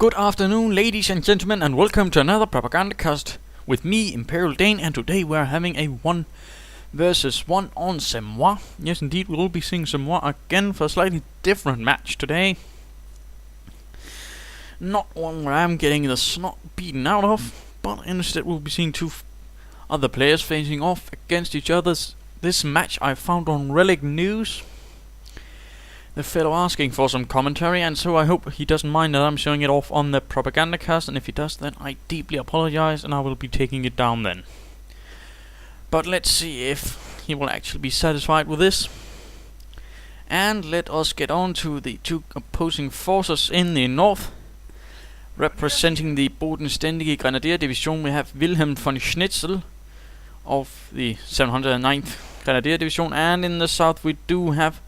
Good afternoon, ladies and gentlemen, and welcome to another Propagandacast with me, Imperial Dane, and today we're having a 1 versus 1 on Semois. Yes, indeed, we'll be seeing Semois again for a slightly different match today. Not one where I'm getting the snot beaten out of, but instead we'll be seeing two other players facing off against each other. This match I found on Relic News. The fellow asking for some commentary, and so I hope he doesn't mind that I'm showing it off on the Propagandacast, and if he does, then I deeply apologize and I will be taking it down then. But let's see if he will actually be satisfied with this. And let us get on to the two opposing forces in the north. Representing the Bodenständige Grenadier Division, we have WilhelmVonSchnitzel of the 709th Grenadier Division, and in the south we do have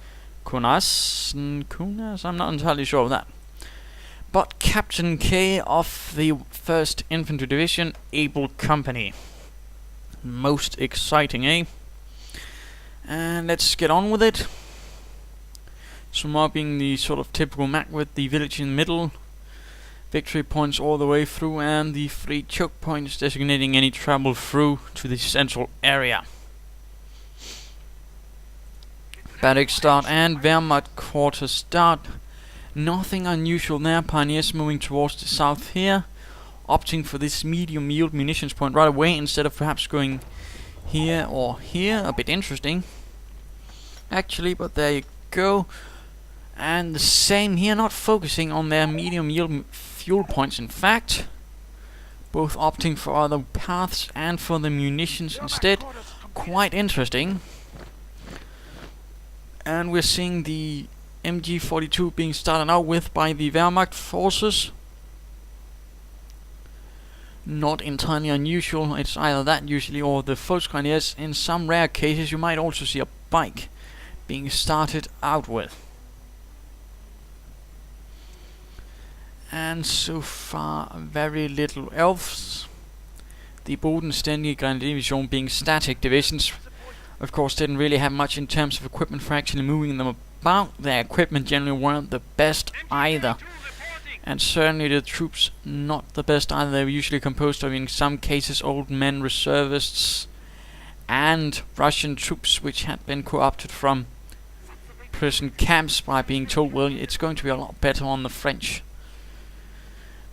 Kounass, I'm not entirely sure of that. But Captain K of the 1st Infantry Division, Able Company. Most exciting, eh? And let's get on with it. Semois being the sort of typical map with the village in the middle, victory points all the way through, and the 3 choke points designating any travel through to the central area. Barracks start and Wehrmacht quarters start. Nothing unusual there. Pioneers moving towards the south here, opting for this medium yield munitions point right away instead of perhaps going here or here. A bit interesting actually, but there you go. And the same here, not focusing on their medium yield fuel points, in fact both opting for other paths and for the munitions instead. Quite interesting. And we're seeing the MG42 being started out with by the Wehrmacht forces. Not entirely unusual, it's either that usually or the Volksgrenadiers. In some rare cases you might also see a bike being started out with. And so far very little else. The Bodenständige Grenadier Division being static divisions, of course, didn't really have much in terms of equipment for actually moving them about. Their equipment generally weren't the best either, and certainly the troops not the best either. They were usually composed of, in some cases, old men, reservists, and Russian troops which had been co-opted from prison camps by being told, well, it's going to be a lot better on the French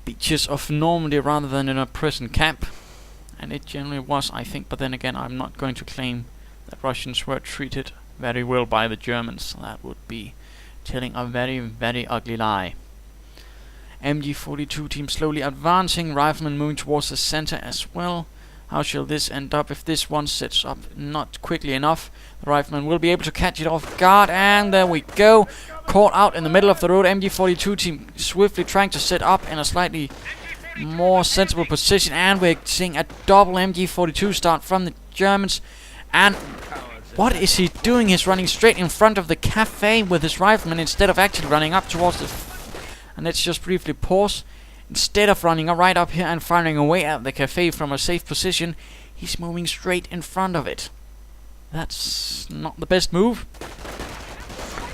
beaches of Normandy rather than in a prison camp. And it generally was, I think, but then again, I'm not going to claim that Russians were treated very well by the Germans. That would be telling a very, very ugly lie. MG42 team slowly advancing, riflemen moving towards the center as well. How shall this end up if this one sets up not quickly enough? The rifleman will be able to catch it off guard, and there we go. Caught out in the middle of the road. MG42 team swiftly trying to set up in a slightly more sensible position, and we're seeing a double MG42 start from the Germans. And what is he doing? He's running straight in front of the cafe with his rifleman instead of actually running up towards the and let's just briefly pause. Instead of running right up here and firing away at the cafe from a safe position, he's moving straight in front of it. That's not the best move.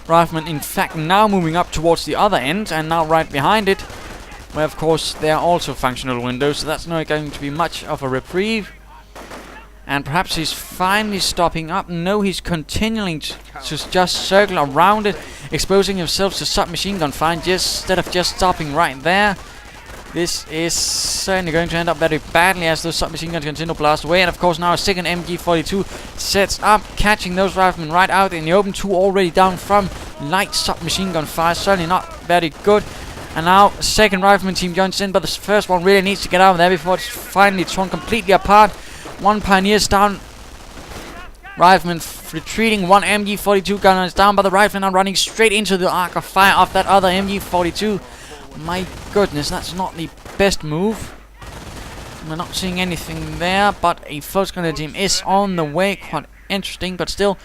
Rifleman in fact now moving up towards the other end, and now right behind it, where of course there are also functional windows, so that's not going to be much of a reprieve. And perhaps he's finally stopping up. No, he's continuing to just circle around it, exposing himself to submachine gun fire instead of just stopping right there. This is certainly going to end up very badly as those submachine guns continue to blast away. And of course now a second MG42 sets up, catching those riflemen right out in the open. 2 already down from light submachine gun fire. Certainly not very good. And now second rifleman team joins in, but the first one really needs to get out of there before it's finally torn completely apart. 1 pioneer's down. Rifleman retreating. 1 MG42 gunner is down, but the rifleman are running straight into the arc of fire of that other MG42. My goodness, that's not the best move. We're not seeing anything there, but a Volksgrenadier team is on the way. Quite interesting, but still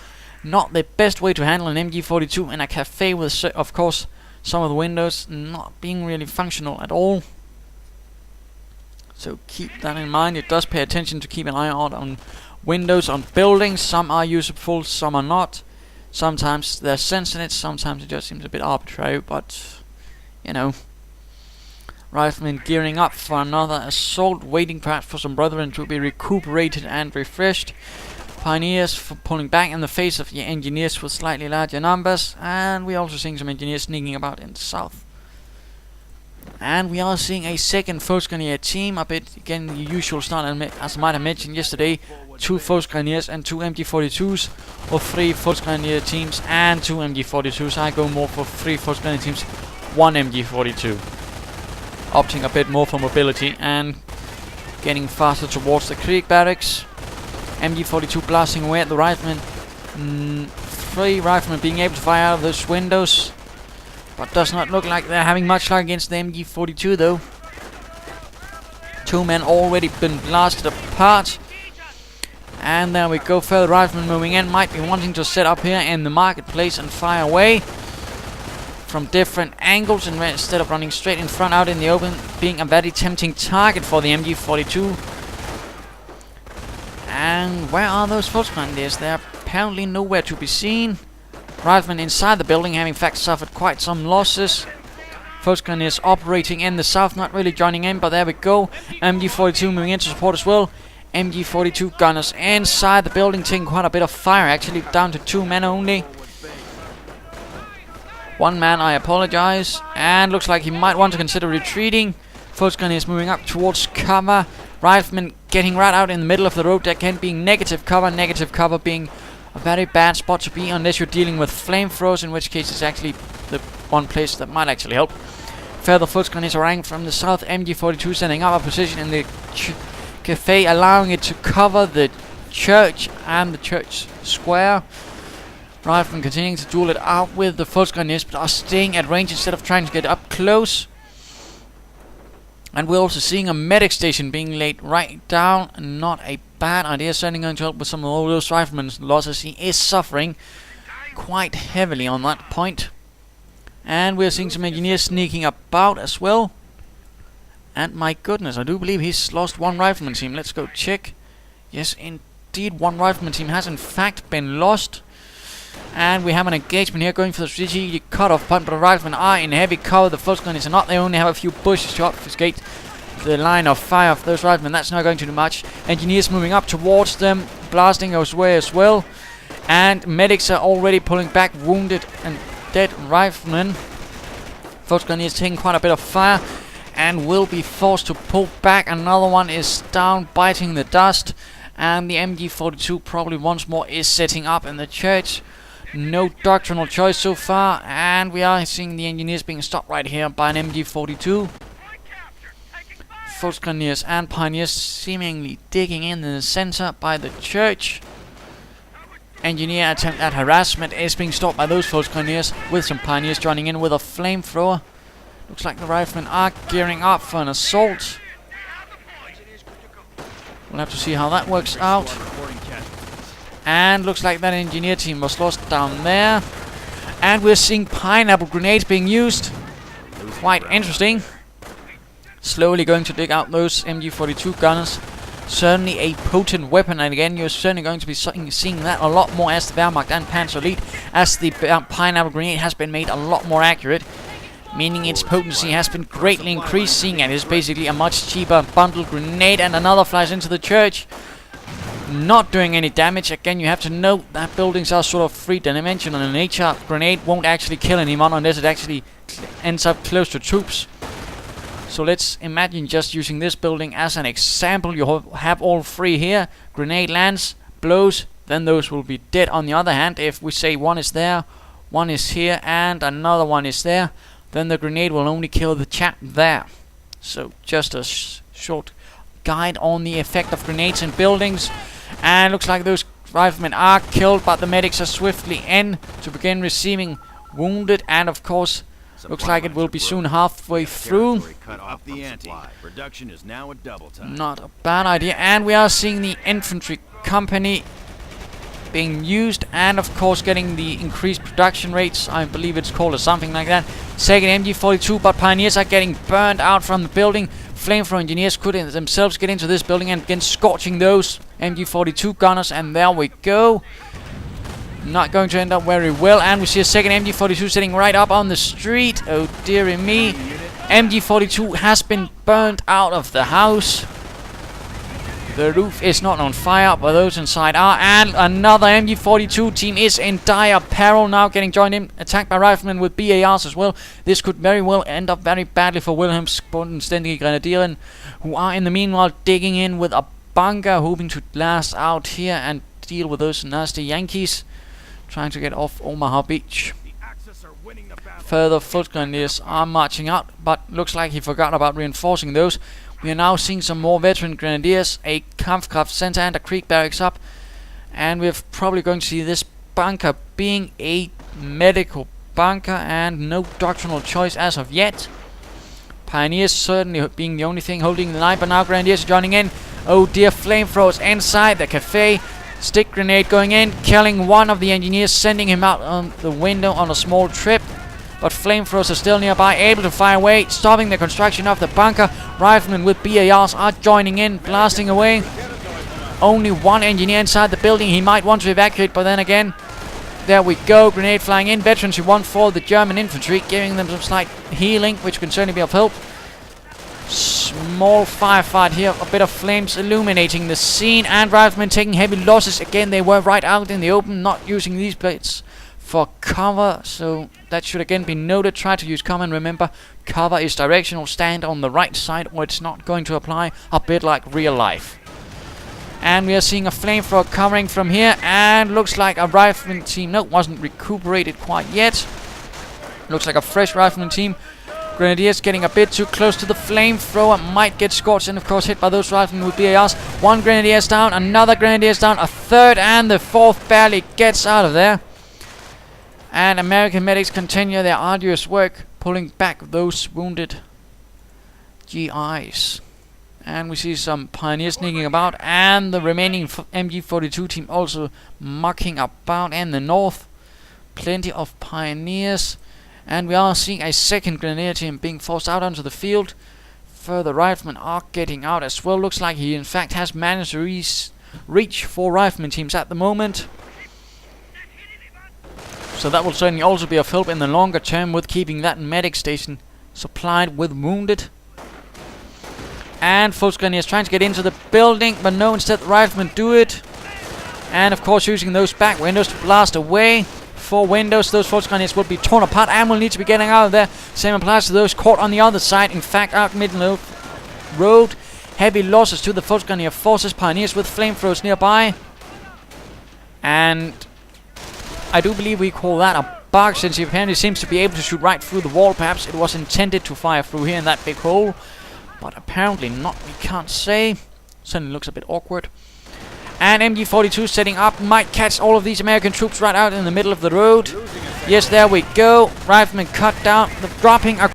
not the best way to handle an MG42 in a cafe with, of course, some of the windows not being really functional at all. So keep that in mind. It does pay attention to keep an eye out on windows on buildings. Some are useful, some are not. Sometimes there's sense in it, sometimes it just seems a bit arbitrary, but you know, Riflemen gearing up for another assault, waiting perhaps for some brethren to be recuperated and refreshed. Pioneers pulling back in the face of the engineers with slightly larger numbers, and we're also seeing some engineers sneaking about in the south. And we are seeing a second Volksgrenadier team, a bit again the usual style, as I might have mentioned yesterday. 2 Volksgrenadiers and 2 MG42s, or 3 Volksgrenadier teams and 2 MG42s. I go more for 3 Volksgrenadier teams, 1 MG42. Opting a bit more for mobility and getting faster towards the Krieg barracks. MG42 blasting away at the riflemen. 3 riflemen being able to fire out of those windows. But does not look like they're having much luck against the MG42 though. 2 men already been blasted apart. And there we go, further riflemen moving in. Might be wanting to set up here in the marketplace and fire away from different angles, and instead of running straight in front out in the open, being a very tempting target for the MG42. And where are those Volksgrenadiers? They're apparently nowhere to be seen. Riflemen inside the building have in fact suffered quite some losses. Volksgrenadiers operating in the south, not really joining in, but there we go. MG42 moving in to support as well. MG42 gunners inside the building, taking quite a bit of fire, actually down to 2 men only. 1 man, I apologize. And looks like he might want to consider retreating. Volksgrenadiers moving up towards cover. Riflemen getting right out in the middle of the road, again being negative cover being a very bad spot to be unless you're dealing with flamethrowers, in which case it's actually the one place that might actually help. Further Volksgrenadiers are from the south, MG42 setting up a position in the cafe, allowing it to cover the church and the church square. Riflemen continuing to duel it out with the Volksgrenadiers, but are staying at range instead of trying to get up close. And we're also seeing a medic station being laid right down. Not a bad idea. Certainly going to help with some of all those riflemen's losses. He is suffering quite heavily on that point. And we're seeing some engineers sneaking about as well. And my goodness, I do believe he's lost 1 rifleman team. Let's go check. Yes, indeed, 1 rifleman team has in fact been lost. And we have an engagement here going for the strategic cutoff point, but the riflemen are in heavy cover. The Volksgrenadiers are not. They only have a few bushes to obfuscate the line of fire of those riflemen. That's not going to do much. Engineers moving up towards them, blasting us away as well. And medics are already pulling back wounded and dead riflemen. Volksgrenadiers taking quite a bit of fire and will be forced to pull back. Another one is down, biting the dust. And the MG42 probably once more is setting up in the church. No doctrinal choice so far, and we are seeing the engineers being stopped right here by an MG42. Volksgrenadiers and pioneers seemingly digging in the center by the church. Engineer attempt at harassment is being stopped by those Volksgrenadiers, with some pioneers joining in with a flamethrower. Looks like the riflemen are gearing up for an assault. We'll have to see how that works out. And looks like that engineer team was lost down there. And we're seeing pineapple grenades being used. Quite interesting. Slowly going to dig out those MG42 gunners. Certainly a potent weapon, and again you're certainly going to be seeing that a lot more as the Wehrmacht and Panzer Elite, as the pineapple grenade has been made a lot more accurate, meaning its potency has been greatly increased, seeing it is basically a much cheaper bundle grenade. And another flies into the church, not doing any damage. Again, you have to note that buildings are sort of three-dimensional in nature. Grenade won't actually kill anyone unless it actually ends up close to troops. So let's imagine just using this building as an example. You have all 3 here. Grenade lands, blows, then those will be dead. On the other hand, if we say one is there, one is here, and another one is there, then the grenade will only kill the chap there. So just a short guide on the effect of grenades in buildings. And looks like those riflemen are killed, but the medics are swiftly in to begin receiving wounded. And of course, looks like it will be soon halfway through. Not a bad idea. And we are seeing the infantry company being used, and of course getting the increased production rates. I believe it's called or something like that. Second MG42, but pioneers are getting burned out from the building. Flamethrower engineers could themselves get into this building and begin scorching those MG42 gunners, and there we go. Not going to end up very well. And we see a second MG42 sitting right up on the street. Oh dearie me. MG42 has been burned out of the house. The roof is not on fire, but those inside are. And another MG42 team is in dire peril now, getting joined in, attacked by riflemen with BARs as well. This could very well end up very badly for Wilhelm's ständige Grenadier, who are in the meanwhile digging in with a bunker, hoping to last out here and deal with those nasty Yankees, trying to get off Omaha Beach. Further foot grenadiers are marching out, but looks like he forgot about reinforcing those. We are now seeing some more veteran grenadiers, a Kampfkraft center and a Krieg barracks up, and we're probably going to see this bunker being a medical bunker and no doctrinal choice as of yet. Pioneers certainly being the only thing holding the line, but now grenadiers are joining in. Oh dear, flamethrowers inside the cafe. Stick grenade going in, killing one of the engineers, sending him out on the window on a small trip. But flamethrowers are still nearby, able to fire away, stopping the construction of the bunker. Riflemen with BARs are joining in, blasting away. Only one engineer inside the building. He might want to evacuate, but then again, there we go. Grenade flying in. Veterans who won for the German infantry, giving them some slight healing, which can certainly be of help. Small firefight here, a bit of flames illuminating the scene, and riflemen taking heavy losses. Again, they were right out in the open, not using these plates for cover, so that should again be noted. Try to use cover, and remember, cover is directional. Stand on the right side or it's not going to apply, a bit like real life. And we are seeing a flamethrower covering from here, and looks like a rifleman team. No, wasn't recuperated quite yet. Looks like a fresh rifleman team. Grenadiers getting a bit too close to the flamethrower, might get scorched and of course hit by those riflemen with BARs. One Grenadier's down, another Grenadier's down, a third, and the fourth barely gets out of there. And American medics continue their arduous work, pulling back those wounded GIs. And we see some pioneers sneaking about, and the remaining MG42 team also mucking about in the north. Plenty of pioneers. And we are seeing a second Grenadier team being forced out onto the field. Further riflemen are getting out as well. Looks like he in fact has managed to reach 4 rifleman teams at the moment. So that will certainly also be of help in the longer term with keeping that medic station supplied with wounded. And Foot Grenadiers trying to get into the building, but no, instead the riflemen do it. And of course using those back windows to blast away. 4 windows, those Foot Grenadiers will be torn apart and will need to be getting out of there. Same applies to those caught on the other side, in fact out middle of road. Heavy losses to the Foot Grenadier forces, pioneers with flamethrowers nearby. And I do believe we call that a bug, since he apparently seems to be able to shoot right through the wall. Perhaps it was intended to fire through here in that big hole, but apparently not, we can't say. Certainly looks a bit awkward. And MG42 setting up, might catch all of these American troops right out in the middle of the road. Yes, there we go. Riflemen cut down, dropping a